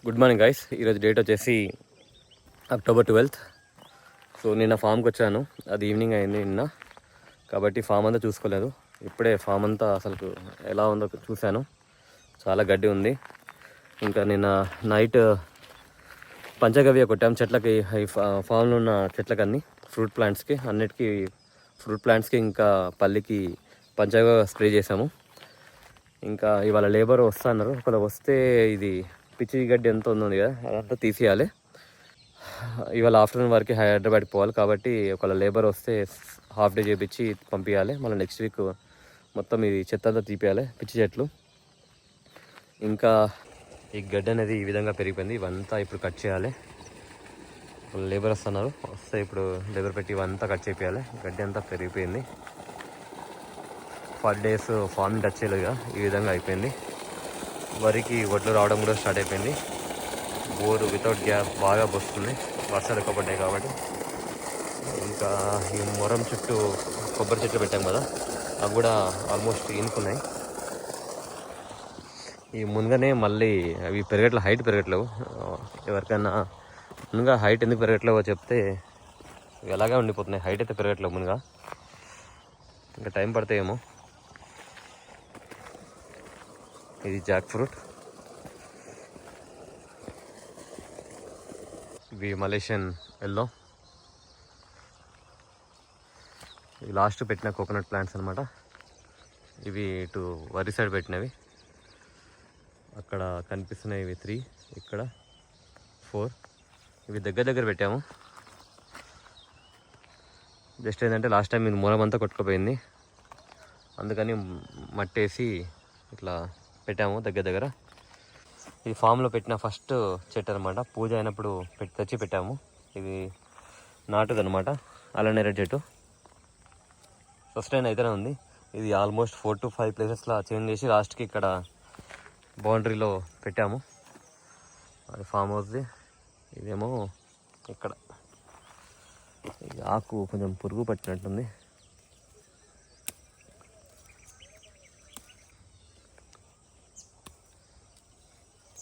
Good morning guys. ఈరోజు date వచ్చేసి October 12th. So నిన్న ఫామ్కి వచ్చాను, అది ఈవినింగ్ అయింది నిన్న, కాబట్టి ఫామ్ అంతా చూసుకోలేదు. ఇప్పుడే ఫామ్ అంతా అసలు ఎలా ఉందో చూశాను. చాలా గడ్డి ఉంది. ఇంకా నిన్న నైట్ పంచగవ్య కొట్టాము చెట్లకి, ఫామ్లో ఉన్న చెట్లకి, అన్ని ఫ్రూట్ ప్లాంట్స్కి, అన్నిటికీ ఫ్రూట్ ప్లాంట్స్కి ఇంకా పల్లికి పంచగవ్య స్ప్రే చేసాము. ఇంకా ఇవాళ లేబర్ వస్తున్నారు. ఒకవేళ వస్తే ఇది పిచ్చి గడ్డి ఎంత ఉంది కదా అదంతా తీసేయాలి. ఇవాళ ఆఫ్టర్నూన్ వరకు హైదరాబాద్కి పోవాలి, కాబట్టి ఒకవేళ లేబర్ వస్తే హాఫ్ డే చేపించి పంపించాలి. మళ్ళీ నెక్స్ట్ వీక్ మొత్తం ఇది చెత్త అంతా తీపియాలి, పిచ్చి చెట్లు. ఇంకా ఈ గడ్డి అనేది ఈ విధంగా పెరిగిపోయింది. ఇవంతా ఇప్పుడు కట్ చేయాలి. లేబర్ వస్తున్నారు, వస్తే ఇప్పుడు లేబర్ పెట్టి ఇవంతా కట్ చేయాలి. గడ్డి అంతా పెరిగిపోయింది. 40 days ఫార్మింగ్ టచ్ చేయలేదు, ఈ విధంగా అయిపోయింది. వరికి వడ్లు రావడం కూడా స్టార్ట్ అయిపోయింది. బోరు వితౌట్ గ్యాప్ బాగా వస్తుంది, వర్షాలు ఎక్కువ పడ్డాయి కాబట్టి. ఇంకా ఈ మొరం చుట్టూ కొబ్బరి చెట్లు పెట్టాం కదా, అవి కూడా ఆల్మోస్ట్ ఈనుకున్నాయి. ఈ మునగనే మళ్ళీ అవి పెరగట్లేదు, హైట్ పెరగట్లేవు. ఎవరికైనా మునగ హైట్ ఎందుకు పెరగట్లేవో చెప్తే ఎలాగే ఉండిపోతున్నాయి. హైట్ అయితే పెరగట్లేవు మునగ, ఇంకా టైం పడతాయేమో. ఇది జాక్ ఫ్రూట్, ఇవి మలేషియన్ ఎల్లో. ఇవి లాస్ట్ పెట్టిన కోకోనట్ ప్లాంట్స్ అనమాట. ఇవి ఇటు వరి సైడ్ పెట్టినవి. అక్కడ కనిపిస్తున్నాయి ఇవి 3, ఇక్కడ 4. ఇవి దగ్గర పెట్టాము. జస్ట్ ఏంటంటే లాస్ట్ టైం ఇది మూలం అంతా కొట్టుకుపోయింది, అందుకని మట్టేసి ఇట్లా పెట్టాము దగ్గర. ఈ ఫామ్లో పెట్టిన ఫస్ట్ చెట్టు అనమాట. పూజ అయినప్పుడు తెచ్చి పెట్టాము. ఇది నాటుదనమాట, అల్లనేరేడు చెట్టు. సస్టైన్ అయితేనే ఉంది. ఇది ఆల్మోస్ట్ 4 to 5 ప్లేసెస్లా చేంజ్ చేసి లాస్ట్కి ఇక్కడ బౌండరీలో పెట్టాము. అది ఫామ్ హౌస్ది. ఇదేమో ఇక్కడ ఈ ఆకు కొంచెం పురుగు పట్టినట్టుంది.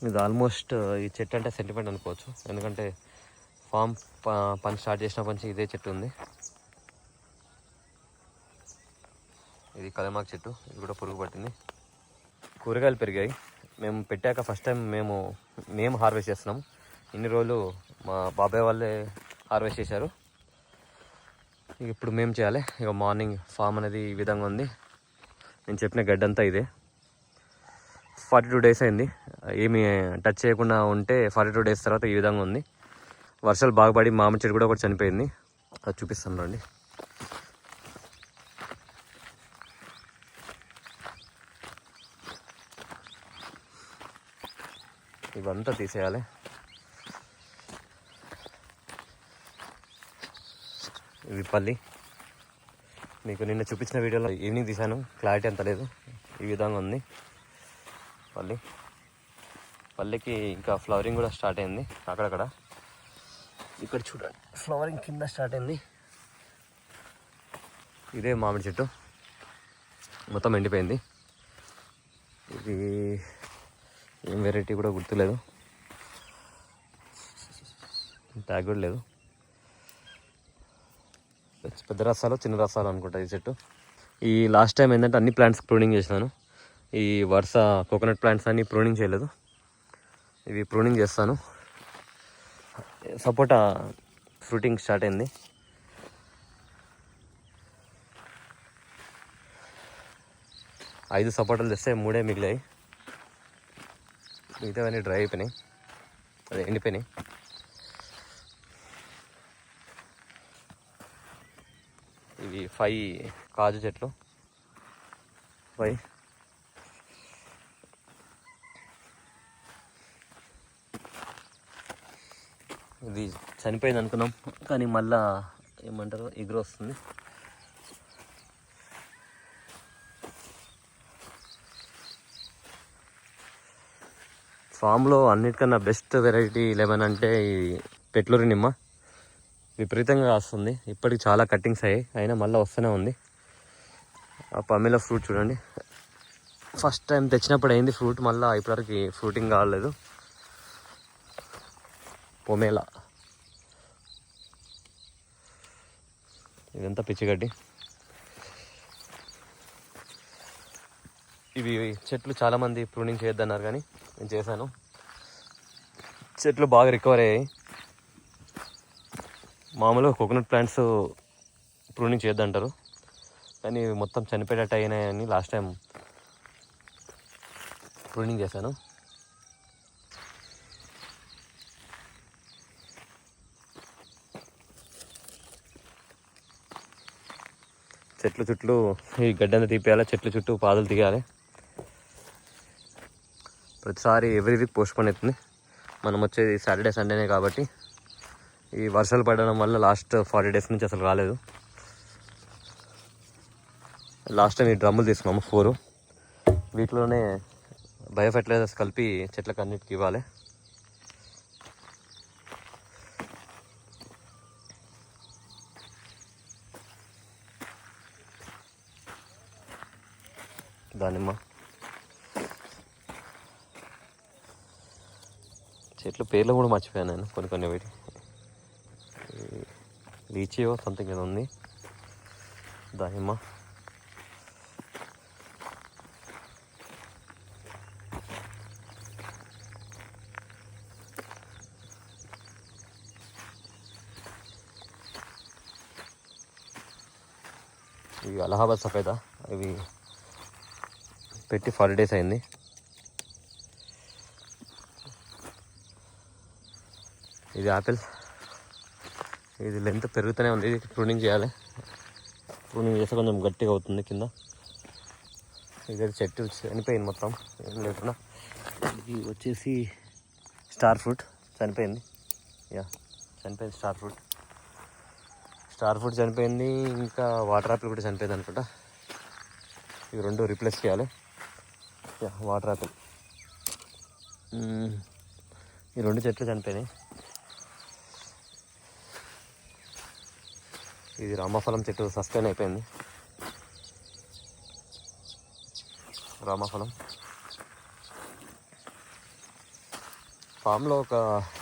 ఇది ఆల్మోస్ట్ ఈ చెట్టు అంటే సెంటిమెంట్ అనుకోవచ్చు, ఎందుకంటే ఫామ్ పని స్టార్ట్ చేసినప్పటి నుంచి ఇదే చెట్టు ఉంది. ఇది కలమాకు చెట్టు, ఇది కూడా పురుగు పట్టింది. కూరగాయలు పెరిగాయి. మేము పెట్టాక ఫస్ట్ టైం మేము హార్వెస్ట్ చేస్తున్నాం. ఇన్ని రోజులు మా బాబాయ్ వాళ్ళే హార్వెస్ట్ చేశారు. ఇప్పుడు మేము చేయాలి. ఇక మార్నింగ్ ఫామ్ అనేది ఈ విధంగా ఉంది. నేను చెప్పిన గడ్డంతా ఇదే. 42 days అయింది, ఏమి టచ్ చేయకుండా ఉంటే 42 days తర్వాత ఈ విధంగా ఉంది. వర్షాలు బాగా పడి మామిడి చెట్టు కూడా ఒకటి చనిపోయింది, అది చూపిస్తాను రండి. ఇవంతా తీసేయాలి. ఇది పల్లి. మీకు నిన్న చూపించిన వీడియోలో ఈవినింగ్ తీసాను, క్లారిటీ అంత లేదు. ఈ విధంగా ఉంది పల్లికి. ఇంకా ఫ్లవరింగ్ కూడా స్టార్ట్ అయింది అక్కడక్కడ. ఇక్కడ చూడండి, ఫ్లవరింగ్ కింద స్టార్ట్ అయింది. ఇదే మామిడి చెట్టు మొత్తం ఎండిపోయింది. ఇది ఏం వెరైటీ కూడా గుర్తులేదు, ట్యాగ్ కూడా లేదు. పెద్ద రసాలు చిన్న రసాలు అనుకుంటా ఈ చెట్టు. ఈ లాస్ట్ టైం ఏంటంటే అన్ని ప్లాంట్స్ ప్రూనింగ్ చేసినాను. ఈ వరుస కోకోనట్ ప్లాంట్స్ అన్ని ప్రూనింగ్ చేయలేదు, ఇవి ప్రూనింగ్ చేస్తాను. సపోటా ఫ్రూటింగ్ స్టార్ట్ అయింది. ఐదు సపోటాలు తెస్తే 3 మిగిలాయి, మిగతావన్నీ డ్రై అయిపోయినాయి, అదే ఎండిపోయినాయి. ఇవి 5 కాజు చెట్లు, 5. ఇది చనిపోయింది అనుకున్నాం, కానీ మళ్ళా ఏమంటారు ఎగురు వస్తుంది. ఫామ్లో అన్నిటికన్నా బెస్ట్ వెరైటీ లెమన్ అంటే ఈ పెట్లూరి నిమ్మ. విపరీతంగా వస్తుంది. ఇప్పటికి చాలా కట్టింగ్స్ అయ్యాయి, అయినా మళ్ళీ వస్తూనే ఉంది. ఆ పమిలో ఫ్రూట్ చూడండి, ఫస్ట్ టైం తెచ్చినప్పుడు అయింది ఫ్రూట్, మళ్ళీ ఇప్పటివరకు ఫ్రూటింగ్ కాలేదు. పొమేలా. ఇదంతా పిచ్చిగడ్డి. ఇవి చెట్లు చాలామంది ప్రూనింగ్ చేయొద్దన్నారు కానీ నేను చేశాను. చెట్లు బాగా రికవర్ అయ్యాయి. మామూలుగా కోకోనట్ ప్లాంట్స్ ప్రూనింగ్ చేయొద్దంటారు కానీ మొత్తం చనిపోయేటట్టు అయినాయని లాస్ట్ టైం ప్రూనింగ్ చేశాను. చెట్లు చుట్టూ ఈ గడ్డంతా తీపేయాలి, చెట్లు చుట్టూ పాదులు తీయాలి. ప్రతిసారి ఎవ్రీ వీక్ పోస్ట్ పోన్ అవుతుంది. మనం వచ్చేది సాటర్డే సండేనే కాబట్టి ఈ వర్షాలు పడడం వల్ల లాస్ట్ 40 days నుంచి అసలు రాలేదు. లాస్ట్ టైం ఈ డ్రమ్ములు తీసుకున్నాము 4. వీటిలోనే బయో ఫెర్టిలైజర్స్ కలిపి చెట్లకు అన్నిటికి ఇవ్వాలి. దానిమ్మ చెట్లు పేర్లు కూడా మర్చిపోయాను నేను కొన్ని వీటి. లీచియో సంథింగ్ ఏదో ఉంది. దానిమ్మ, ఇవి అలహాబాద్ సఫేదా. ఇవి పెట్టి 40 days అయింది. ఇది యాపిల్. ఇది లెంత్ పెరుగుతూనే ఉంది. ఇది ప్రూనింగ్ చేయాలి. ప్రూనింగ్ చేస్తే కొంచెం గట్టిగా అవుతుంది కింద. ఇది చెట్టు చనిపోయింది మొత్తం, ఏం లేకుండా. ఇది వచ్చేసి స్టార్ ఫ్రూట్ చనిపోయింది. చనిపోయింది స్టార్ ఫ్రూట్ చనిపోయింది. ఇంకా వాటర్ యాపిల్ కూడా చనిపోయింది అనుకుంటా. ఇవి 2 రీప్లేస్ చేయాలి. Water Apple. ఈ 2 చెట్లు చనిపోయినాయి. ఇది రామఫలం చెట్టు సస్టైన్ అయిపోయింది. రామఫలం ఫామ్లో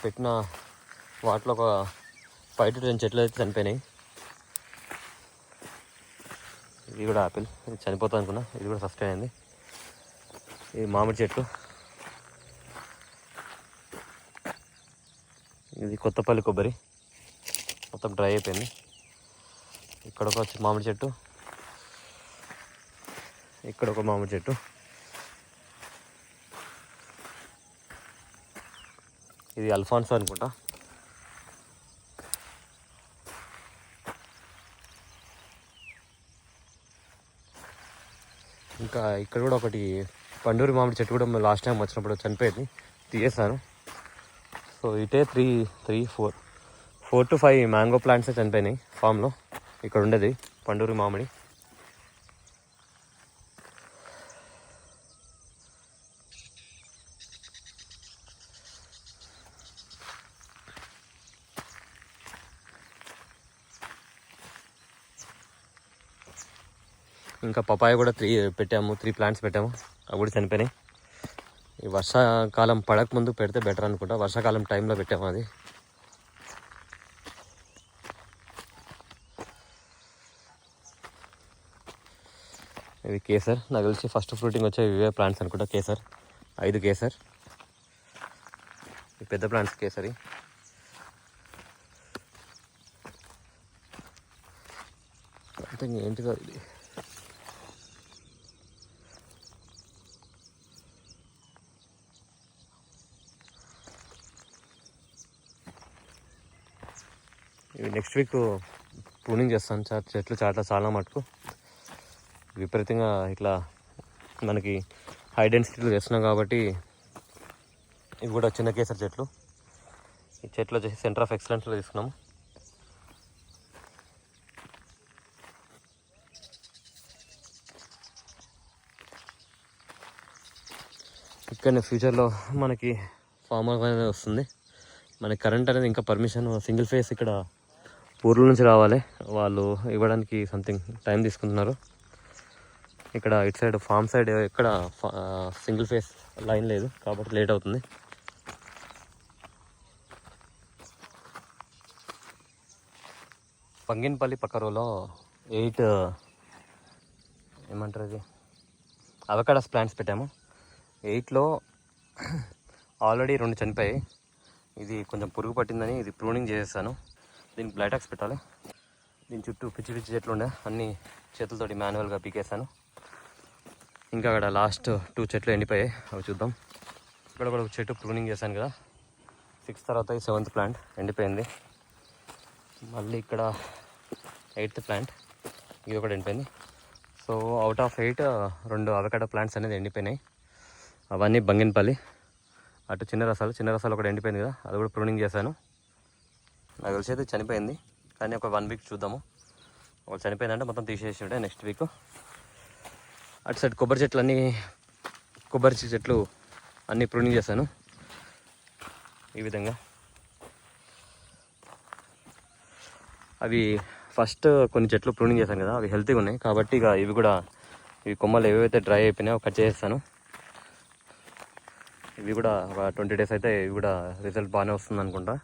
పెట్టిన వాటిలో ఒక 5 to 10 చెట్లు అయితే చనిపోయినాయి. ఇది కూడా యాపిల్. ఇది చనిపోతుంది అనుకున్నా. ఇది కూడా సస్టైన్ అయింది. ఇది మామిడి చెట్టు. ఇది కొత్తపల్లి కొబ్బరి మొత్తం డ్రై అయిపోయింది. ఇక్కడ ఒక మామిడి చెట్టు, ఇక్కడ ఒక మామిడి చెట్టు. ఇది అల్ఫాన్సో అనుకుంటా. ఇంకా ఇక్కడ కూడా ఒకటి పండూరి మామిడి చెట్టు కూడా లాస్ట్ టైం వచ్చినప్పుడు చనిపోయింది, తీసేసాను. సో ఇటే 4 to 5 మ్యాంగో ప్లాంట్సే చనిపోయినాయి ఫామ్లో. ఇక్కడ ఉండేది పండూరి మామిడి. ఇంకా పపాయ కూడా 3 ప్లాంట్స్ పెట్టాము, అవి కూడా చనిపోయినాయి. ఈ వర్షాకాలం పడకముందు పెడితే బెటర్ అనుకుంటా. వర్షాకాలం టైంలో పెట్టాము అది. ఇది కేసర్. నాకు తెలిసి ఫస్ట్ ఫ్రూటింగ్ వచ్చే ఇవే ప్లాంట్స్ అనుకుంటా. కేసర్ 5 కేసర్. ఈ పెద్ద ప్లాంట్స్ కేసరి. అంటే ఏంటిదో ఇది. ఇవి నెక్స్ట్ వీక్ ప్రూనింగ్ చేస్తాను. చెట్లు చాలా మటుకు విపరీతంగా ఇట్లా మనకి హై డెన్సిటీలో చేస్తున్నాం కాబట్టి. ఇవి కూడా చిన్న కేసర్ చెట్లు. ఈ చెట్లు వచ్చేసి సెంటర్ ఆఫ్ ఎక్సలెన్స్లో తీసుకున్నాము. ఇక్కడనే ఫ్యూచర్లో మనకి ఫామ్ హౌస్ అనేది వస్తుంది. మనకి కరెంట్ అనేది ఇంకా పర్మిషన్ సింగిల్ ఫేస్ ఇక్కడ ఊర్ల నుంచి రావాలి. వాళ్ళు ఇవ్వడానికి సంథింగ్ టైం తీసుకుంటున్నారు. ఇక్కడ ఇటు సైడ్ ఫామ్ సైడ్ ఇక్కడ సింగిల్ ఫేస్ లైన్ లేదు కాబట్టి లేట్ అవుతుంది. బంగినపల్లి పక్క రోలో 8 ఏమంటారు ఇది అవకాడస్ ప్లాంట్స్ పెట్టాము. 8లో ఆల్రెడీ 2 చనిపోయాయి. ఇది కొంచెం పురుగు పట్టిందని ఇది ప్రూనింగ్ చేసేసాను. దీనికి బ్లైటాక్స్ పెట్టాలి. దీని చుట్టూ పిచ్చి పిచ్చి చెట్లు ఉండే అన్నీ చేతులతోటి మాన్యువల్గా పీకేసాను. ఇంకా అక్కడ లాస్ట్ 2 చెట్లు ఎండిపోయాయి, అవి చూద్దాం. ఇక్కడ కూడా ఒక చెట్టు ప్రూనింగ్ చేశాను కదా, 6 తర్వాత 7th ప్లాంట్ ఎండిపోయింది. మళ్ళీ ఇక్కడ 8th ప్లాంట్, ఇది ఒకటి ఎండిపోయింది. So out of 8 2 avocado plants అనేది ఎండిపోయినాయి. అవన్నీ బంగినపల్లి. అటు చిన్న రసాలు ఒకటి ఎండిపోయింది కదా, అది కూడా ప్రూనింగ్ చేశాను. నాకు తెలిసి అయితే చనిపోయింది, కానీ ఒక 1 వీక్ చూద్దాము. ఒకటి చనిపోయిందంటే మొత్తం తీసేసి ఉంటే నెక్స్ట్ వీక్. అటు సైడ్ కొబ్బరి చెట్లు అన్నీ ప్రూనింగ్ చేశాను ఈ విధంగా. అవి ఫస్ట్ కొన్ని చెట్లు ప్రూనింగ్ చేశాను కదా, అవి హెల్తీగా ఉన్నాయి కాబట్టి ఇక ఇవి కొమ్మలు ఏవైతే డ్రై అయిపోయినాయో కట్ చేసేస్తాను. ఇవి కూడా ఒక 20 days అయితే ఇవి కూడా రిజల్ట్ బాగానే వస్తుంది అనుకుంటా.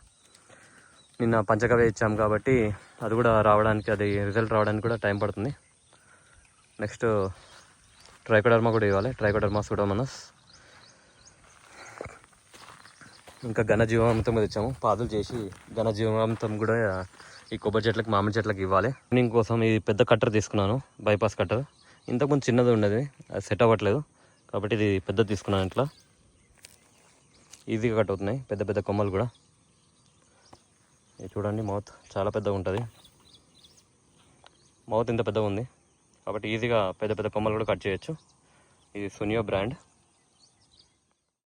నిన్న పంచగవ్య ఇచ్చాము కాబట్టి అది కూడా రిజల్ట్ రావడానికి కూడా టైం పడుతుంది. నెక్స్ట్ ట్రైకోడర్మా కూడా ఇవ్వాలి, ట్రైకోడర్మా సూడోమోనాస్. ఇంకా ఘనజీవామృతం కూడా ఇచ్చాము, పాదులు చేసి ఘనజీవామృతం కూడా ఈ కొబ్బరి చెట్లకి మామిడి చెట్లకి ఇవ్వాలి. రన్నింగ్ కోసం ఈ పెద్ద కట్టర్ తీసుకున్నాను, బైపాస్ కట్టర్. ఇంతకుముందు చిన్నది ఉండేది, అది సెట్ అవ్వట్లేదు కాబట్టి ఇది పెద్దది తీసుకున్నాను. ఇట్లా ఈజీగా కట్ అవుతున్నాయి పెద్ద పెద్ద కొమ్మలు కూడా. ఇది చూడండి, మౌత్ చాలా పెద్దగా ఉంటుంది. మౌత్ ఇంత పెద్దగా ఉంది కాబట్టి ఈజీగా పెద్ద పెద్ద కొమ్మలు కూడా కట్ చేయొచ్చు. ఇది సునియో బ్రాండ్.